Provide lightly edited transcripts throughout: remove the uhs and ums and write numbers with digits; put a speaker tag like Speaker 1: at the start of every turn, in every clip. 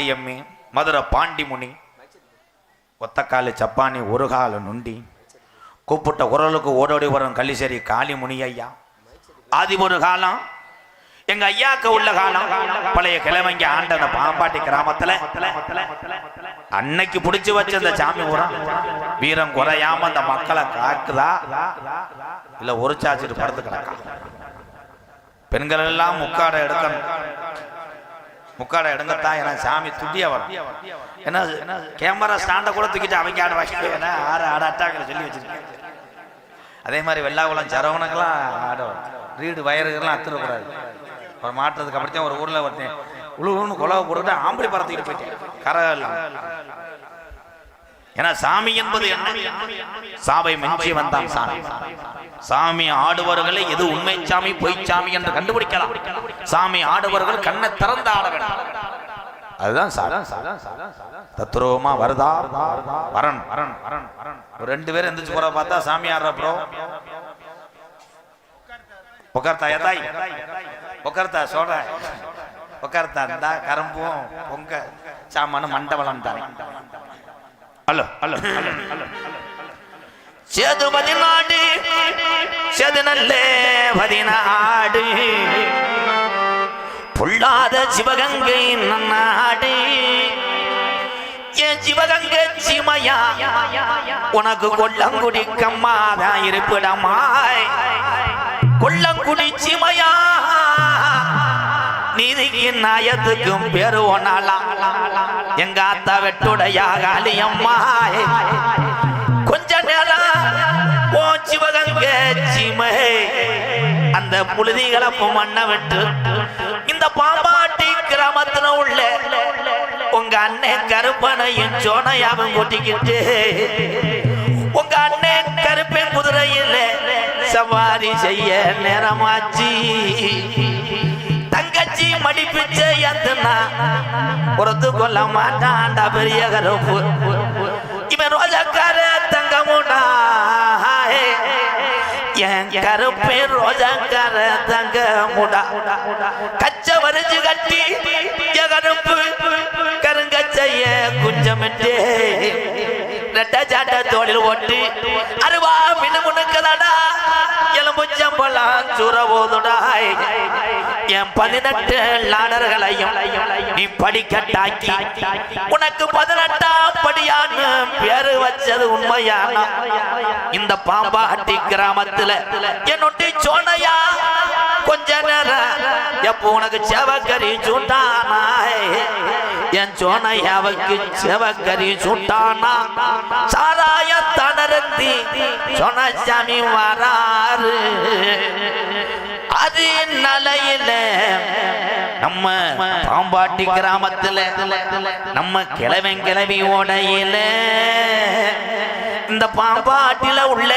Speaker 1: பாண்டியம்மி மதுரை பாண்டிமுனி ஒத்தக்காலு சப்பானி ஒரு கால நுண்டி கூப்பிட்ட குரலுக்கு ஓடோடி வரும் கள்ளிசேரி காளிமுனி ஐயா ஆதி ஒரு காலம் எங்க ஐயாக்கு உள்ள காலம் பழைய கிழமைங்க ஆண்ட அந்த பாம்பாட்டி கிராமத்துல அன்னைக்கு புடிச்சு வச்ச அந்த சாமி உரம் வீரம் குறையாம அந்த மக்களை காக்குதா இல்ல ஒரு சாச்சிட்டு படுத்து கிடக்கா பெண்கள் எல்லாம் முக்காடை எடுங்கத்தான் ஏன்னா சாமி துட்டியா வரும் ஏன்னா கேமரா ஸ்டாண்ட கூட தூக்கிட்டு அவங்க ஆட வாங்க அட்டாக்கில் சொல்லி வச்சிருக்கேன் அதே மாதிரி வெள்ளாகுளம் சரவணங்கெல்லாம் ஆடும் ரீடு வயறுகள்லாம் அத்துடக்கூடாது ஒரு மாற்றத்துக்கு அப்படித்தான் ஒரு ஊர்ல ஒருத்தன் உழுவுன்னு கொலவை போட்டுட்டு ஆம்பளை பறத்துக்கிட்டு போயிட்டேன் கரை எல்லாம் ஏன்னா சாமி என்பது என்ன சாவை மெஞ்சி வந்தான் சாமி சாமி ஆடுவர்களை எது உண்மை சாமி பொய் சாமி என்று கண்டுபிடிக்கலாம் சாமி ஆடுவர்கள் கண்ணை திறந்து ஆட வேண்டும் அதுதான் தத்துருவமா வருதா வரன் வரன் வரன் வரன் ஒரு 2 பேரும் எந்திரிச்சு போற பார்த்தா சாமி ஆடுற ப்ரோ உட்கார்த்தா ஏதாய் உட்கார்த்தா சொல்ற உட்கார்த்தா இருந்தா கரும்பும் பொங்க சாமான மண்டபலம் தான் hello hello hello hello Sethu 14 Sethu நல்லே 14 பொல்லாத சிவகங்கை நன்னாடு என் சிவகங்கை சிமையா உனக்கு கொல்லங்குடி கம்மாதான் இருப்பிடமாய் கொல்லங்குடி சிமையா நீதிக்கு நாயத்துக்கும் பேரு ஒன்னாலாம் எங்க அத்தா வெட்டுடையா காளியம்மாய் கொஞ்ச நேரம் ஓ சிவகங்கை சிமை அந்த புழுதிகளை மண்ண விட்டு இந்த பாம்பாட்டி கிராமத்துல உள்ள உங்க அண்ணன் கருப்பனையும் சோனையாவும் கூட்டிக்கிட்டு உங்க அண்ணன் கருப்பன் குதிரையில் சவாரி செய்ய நேரமாச்சு தங்கச்சி மடிப்பிச்ச எத்தனா பொறுத்து கொள்ள மாட்டான்டா பெரிய கருப்பு இவன் ரோஜாக்கார தங்கமுடா என் கருப்பே ரோஜாக்கார தங்க முடா கச்ச வரிஞ்சு கட்டி கருப்பு கருங்கச்சைய குஞ்சமிட்டு ரெட்ட சாட்ட தோளில் ஓட்டு அருவா மினுமுனுக்கலடா எலும்புச்சம்பலாம் சூற போதுடாய் என் 18 லாடர்களையும் நீ படிக்கட்டாக்கி உனக்கு 18ஆம் படியான்னு பேரு வச்சது உண்மையான இந்த பாம்பாட்டி கிராமத்துல என்னொட்டி சோனையா கொஞ்ச நேரம் எப்போ உனக்கு செவக்கறி சூட்டானாய் என் சோனையாவுக்கு செவக்கறி சூட்டானா சாராய தனரந்தி சோனசாமி வராரு அது நலையில நம்ம பாம்பாட்டி கிராமத்துல நம்ம கிழவி ஓடையில இந்த பாம்பாட்டில உள்ள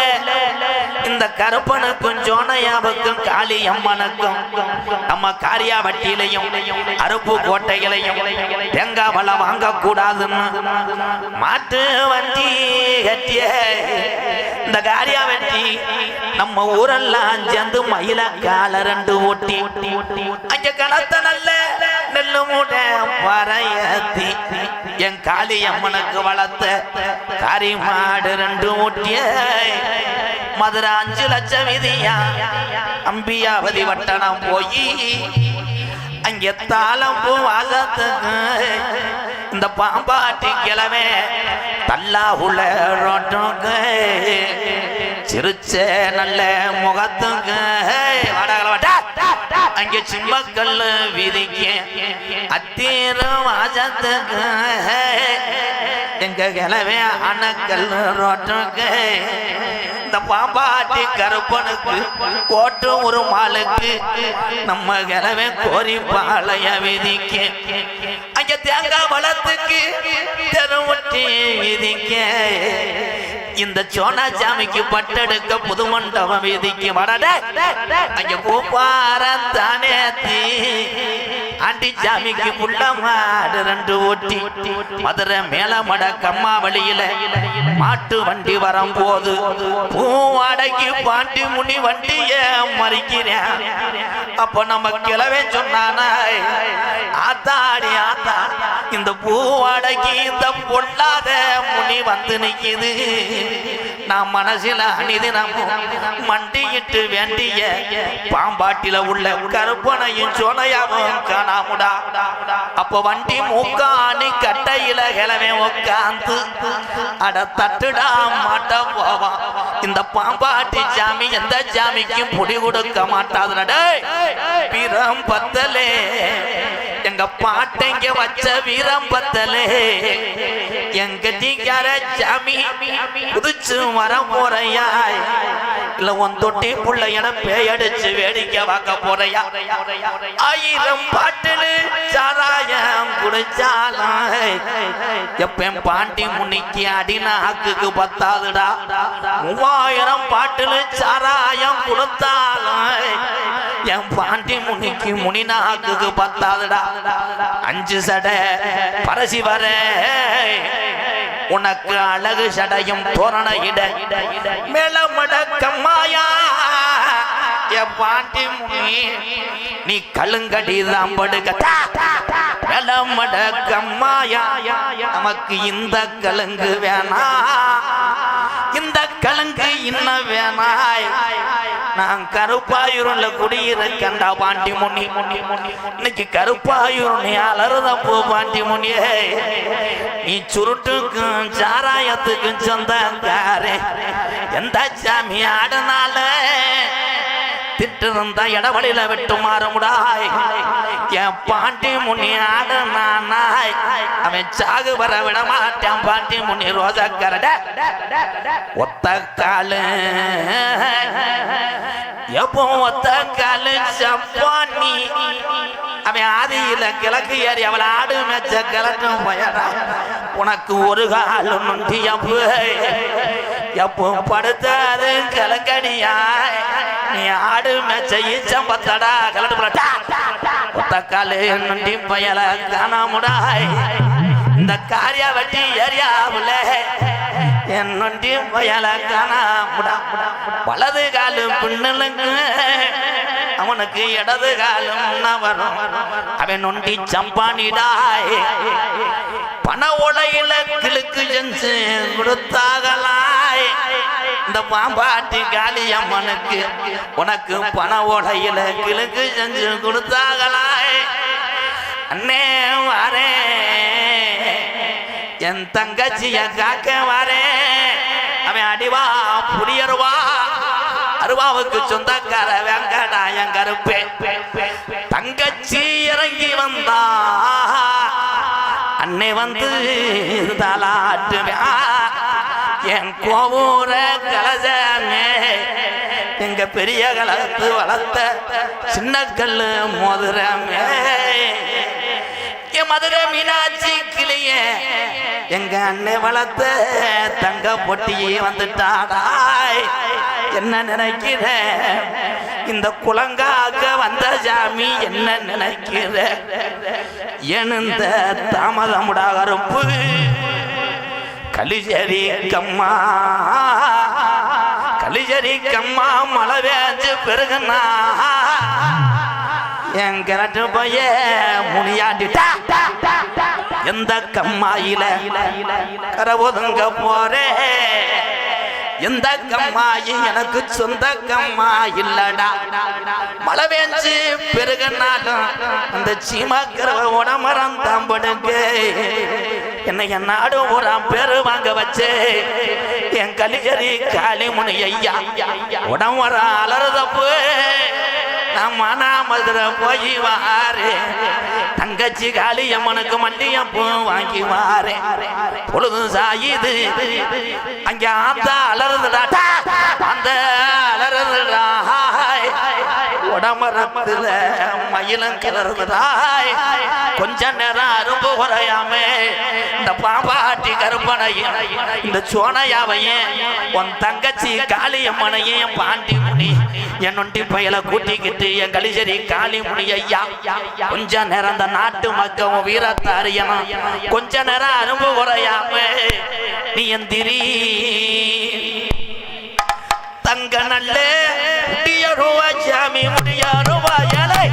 Speaker 1: இந்த கருப்பனுக்கும் சோனையாவுக்கும் காளியம்மனுக்கும் நம்ம காரியாவட்டியிலையும் அருப்பு கோட்டைகளையும் தேங்காய் பழம் வாங்க கூடாதுன்னு மாட்டு வண்டி கட்டிய இந்த காரியாவட்டி நம்ம ஊரெல்லாம் சேர்ந்து மயில கால 2 ஓட்டி அங்க கணத்த நல்ல நெல்லு மூட்டை பறையத்தி என் காளியம்மனுக்கு வளர்த்த காரி மாடு 2 ஓட்டிய மதுரை 5 லட்சம் விதியா அம்பியாவதி வட்டணம் போய் அங்கே தாளம் பூ வாசத்துக்கு இந்த பாம்பாட்டி கிழமை தல்லா உள்ள ரோட்டுக்கு சிரிச்ச நல்ல முகத்துக்கு அங்கே சிம்மக்கல் விதிக்க அத்தீர வாசத்துக்கு எங்க கிழமை அணக்கல் ரோட்டுக்கு இந்த பாம்பாட்டி கருப்பனுக்கு கோட்டு ஒரு மாலுக்கு நம்ம கிழமை கோரி பாளைய விதிக்க அங்க தேங்காய் வளத்துக்கு தெருவட்டி விதிக்க இந்த சோனாசாமிக்கு பட்டெடுக்க புது மண்டபம் விதிக்க வடட அங்க பூப்பார தானே ஆண்டி சாமிக்கு புள்ள மாடு 2 ஓட்டி மதுரை மேலமட கம்மா வழியில மாட்டு வண்டி வரும்போது பூவாடைக்கு பாண்டி முனி வண்டிய மறிக்கிறேன். அப்ப நம்ம கிளவே சொன்னான ஆத்தாடி ஆத்தா இந்த பூவாடைக்கு இந்த பொல்லாத முனி வந்து நிக்குது. நான் மனசில அணிதினமும் மண்டியிட்டு வேண்டிய பாம்பாட்டில உள்ள கருப்பனையும் சோனையாவும் காணாமுடா. அப்ப வண்டி மூக்காணி கட்டையில கிளவே உட்காந்து அட தட்டுடா மாட்ட போவான். இந்த பாம்பாட்டி சாமி எந்த சாமிக்கும் புடி கொடுக்க மாட்டாதுடா. வீரம் பத்தலே எங்க பாட்டைங்க வச்ச வீரம் பத்தலே எங்க டீக்கார சாமி புதுச்சு வர போறையா இல்ல உன் தொட்டி புள்ள என பேயடிச்சு வேடிக்கை பார்க்க போறையா? 1000 பாட்டிலு சாராயம் குடிச்சாலும் எப்ப பாண்டி முன்னிக்கு அடிநாக்குக்கு பத்தாதுடா. 3000 பாட்டிலு சாராயம் கொடுத்தாலும் என் பாண்டி முன்னிக்கு முனிநாக்குக்கு பத்தாதுடா. 5 சடை பரசி வர உனக்கு அழகு சடையும் தோரண இட மேலமட கம்மாயா என் பாண்டி முனி நீ கழுங்கடி தான் படுக்க மேலமட கம்மாயா நமக்கு இந்த கழுங்கு வேணா இந்த கழுங்கு இன்னும் வேணாய். நான் கருப்பாயூர்ல குடியிருக்கண்டா பாண்டி முனி இன்னைக்கு கருப்பாயூர் நீ அலறுதப்போ பாண்டி முனியே நீ சுருட்டுக்கும் சாராயத்துக்கும் சொந்தக்காரே எந்த சாமி ஆடுனால திட்டு இருந்தா இடவழியில விட்டு மாறுமுடாய். என் பாண்டி முனி ஆடுனானாய் அவன் சாகு வர விட மாட்டான். பாண்டி முனி ரோஜக்கரட ஒத்த காலு எப்போ ஒத்த காலு சப்பானி அவன் ஆதியில கிழக்கு ஏறி அவளை ஆடு மேச்ச கிழக்கும் பயடா. உனக்கு ஒரு காலு நொண்டி எப்போ படுத்தாது கிழக்கடியா நீ ஆடு மேச்ச ஈச்சம்பத்தடா கிளட்டு போலட்டா ஒத்த காலு நொண்டி பயல காணாமுடாய். இந்த காரிய வட்டி ஏரியாவுல என் நொண்டி பயல காணாமுடா. வலது காலு பின்னலுங்க அவனுக்கு இடது காலம் வரும். அவன் நொண்டி சம்பானிடாய் பண உடையில கிழக்கு செஞ்சு கொடுத்தாகலாய். இந்த பாம்பாட்டி காளியம்மனுக்கு உனக்கு பண உடையில கிழக்கு செஞ்சு கொடுத்தாகலாய். அண்ணே வாரே என் தங்கச்சிய காக்க வாரே அவன் அடிவா புடியருவா அருவாவுக்கு சொந்தக்கார வெங்கடாயம் கருப்பே தங்கச்சி இறங்கி வந்தா அன்னை வந்து தாலாட்டுவேன். என் கோவூர கலஜமே எங்க பெரிய கலத்து வளர்த்த சின்ன கல்லு மோதிரமே என் மதுரை மீனாட்சி கிளியே எங்க அன்னை வளர்த்த தங்க பொட்டியே வந்துட்டாடாய். என்ன நினைக்கிற இந்த குலங்காக வந்த சாமி என்ன நினைக்கிற எழுந்த தாமதமுடா கருப்பு கலிஜரி கம்மா கலிஜரி கம்மா மழை வேஞ்சு பெருகுனா என் கிணற்று போய முனியாண்டிட்டா. எந்த கம்மாயில கரை ஒதுங்க போறே எந்த கம்மாயி எனக்கு சொந்த கம்மா இல்லடா. மழை வேஞ்சு பெருகனாலும் அந்த சீமாக்கிற உடமரம் தாம்படுங்க என்னை என் நாடு ஒரு பேரு வாங்க வச்சு என் கலிஜரி காளிமுனி ஐயா உடம்பர அலறுதப்பு நான் மதுரை போய் வாரு தங்கச்சி காளியம்மனுக்கு மண்டியப்பூ வாங்கி வாரு பொழுது சாயுது அங்க அந்த அலறுதுடா அந்த அலறுதுடா உடம்பரத்துல மயிலும் கிளறுதுடாய் கொஞ்ச நேரம் அரும்பு குறையாமே இந்த பாம்பாட்டி கருப்பனையும் இந்த சோனையாவையும் உன் தங்கச்சி காளியம்மனையும் என் பாண்டி முனி என் நொண்டி பயல கூட்டிக்கிட்டு என் கலிசரி காளி முனி ஐயா கொஞ்ச நேரம் அந்த நாட்டு மக்கள் வீரத்தை அறியணும், கொஞ்ச நேரம் அரும்பு குறையாம நீ எந்திரி தங்க நல்ல ரூபா சாமி முடியா ரூபா ஏழை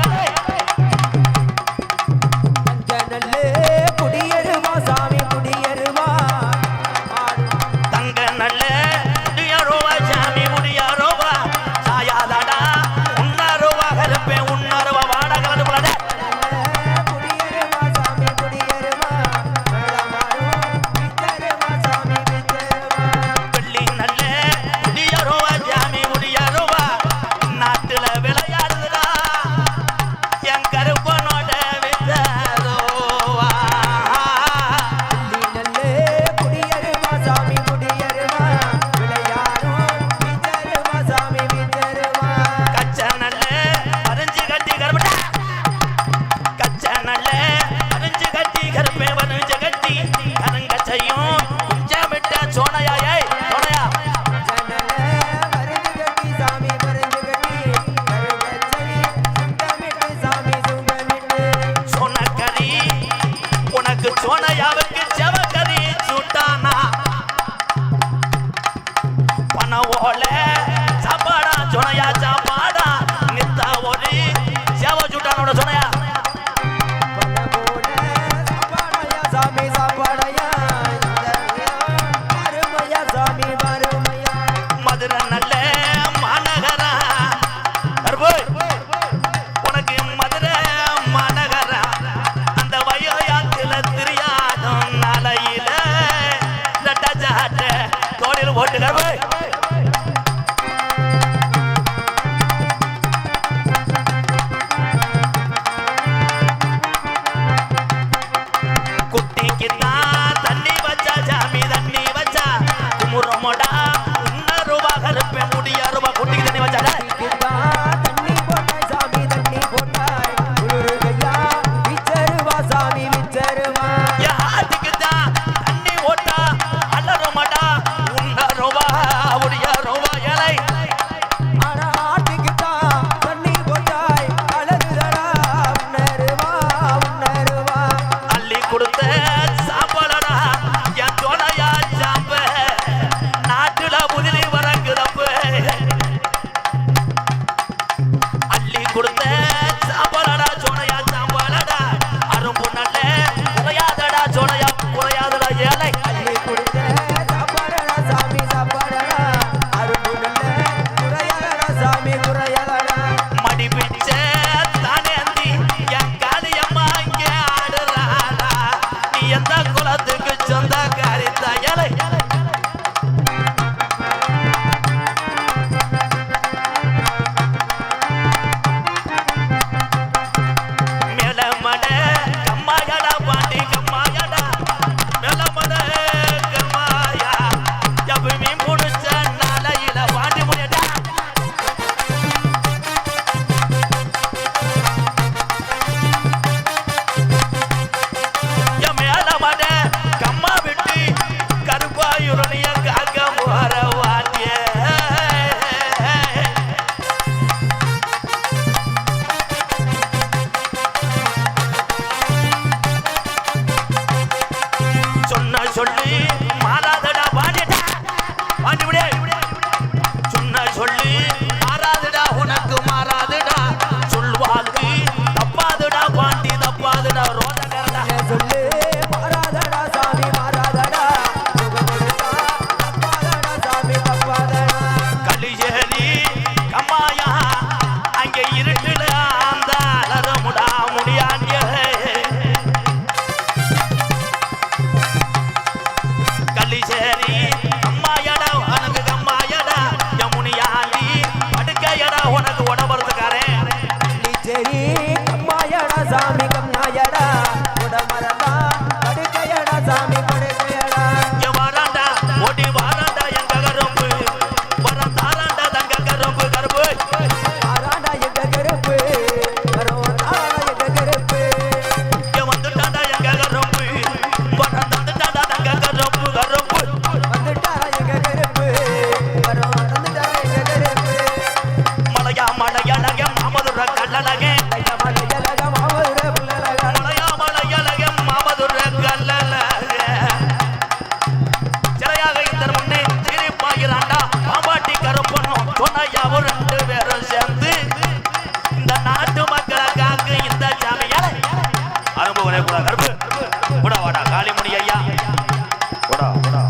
Speaker 1: அருள்மணி ஐயா போடா போடா.